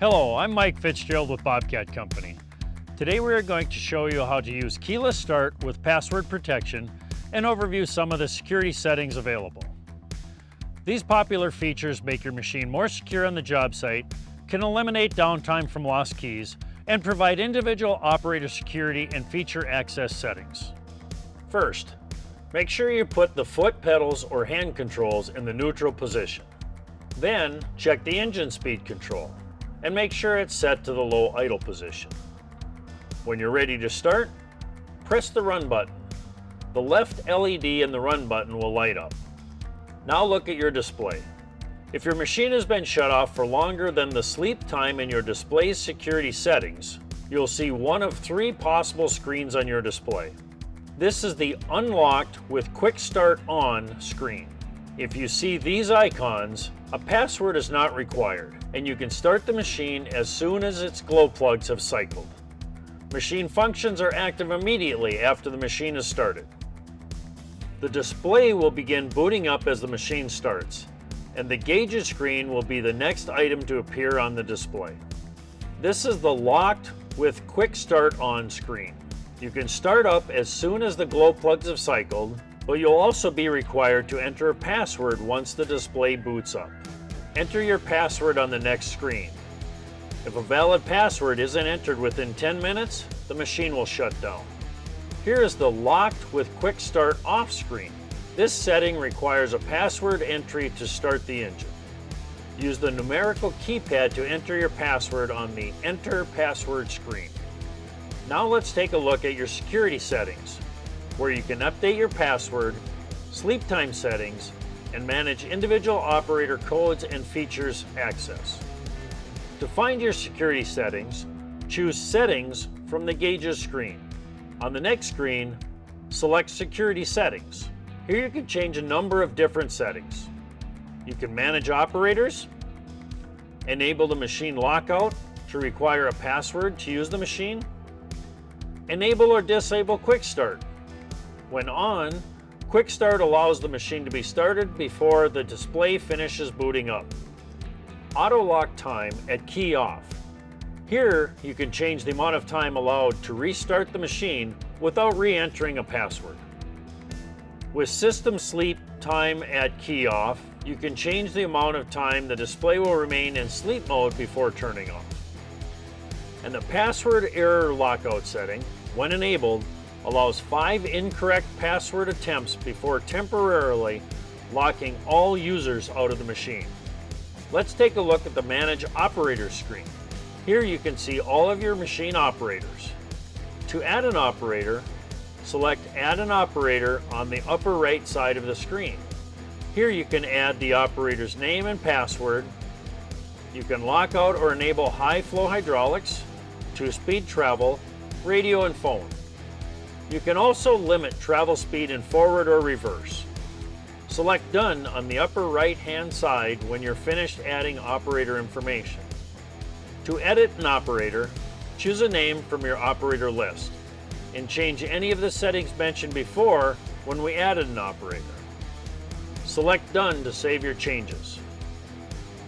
Hello, I'm Mike Fitzgerald with Bobcat Company. Today we are going to show you how to use keyless start with password protection and overview some of the security settings available. These popular features make your machine more secure on the job site, can eliminate downtime from lost keys, and provide individual operator security and feature access settings. First, make sure you put the foot pedals or hand controls in the neutral position. Then, check the engine speed control and make sure it's set to the low idle position. When you're ready to start, press the run button. The left LED in the run button will light up. Now look at your display. If your machine has been shut off for longer than the sleep time in your display's security settings, you'll see one of three possible screens on your display. This is the Unlocked with Quick Start On screen. If you see these icons, a password is not required, and you can start the machine as soon as its glow plugs have cycled. Machine functions are active immediately after the machine is started. The display will begin booting up as the machine starts, and the gauges screen will be the next item to appear on the display. This is the Locked with Quick Start On screen. You can start up as soon as the glow plugs have cycled, but you'll also be required to enter a password once the display boots up. Enter your password on the next screen. If a valid password isn't entered within 10 minutes, the machine will shut down. Here is the Locked with Quick Start Off screen. This setting requires a password entry to start the engine. Use the numerical keypad to enter your password on the Enter Password screen. Now let's take a look at your security settings, where you can update your password, sleep time settings, and manage individual operator codes and features access. To find your security settings, choose Settings from the Gauges screen. On the next screen, select Security Settings. Here you can change a number of different settings. You can manage operators, enable the machine lockout to require a password to use the machine, enable or disable Quick Start. When on, Quick Start allows the machine to be started before the display finishes booting up. Auto lock time at key off. Here you can change the amount of time allowed to restart the machine without re-entering a password. With system sleep time at key off, you can change the amount of time the display will remain in sleep mode before turning off. And the password error lockout setting, when enabled, allows 5 incorrect password attempts before temporarily locking all users out of the machine. Let's take a look at the Manage Operators screen. Here you can see all of your machine operators. To add an operator, select Add an Operator on the upper right side of the screen. Here you can add the operator's name and password. You can lock out or enable high flow hydraulics, 2-speed travel, radio and phone. You can also limit travel speed in forward or reverse. Select Done on the upper right-hand side when you're finished adding operator information. To edit an operator, choose a name from your operator list and change any of the settings mentioned before when we added an operator. Select Done to save your changes.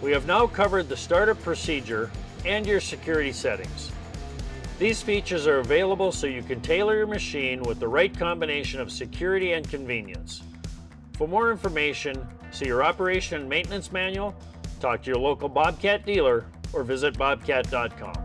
We have now covered the startup procedure and your security settings. These features are available so you can tailor your machine with the right combination of security and convenience. For more information, see your operation and maintenance manual, talk to your local Bobcat dealer, or visit bobcat.com.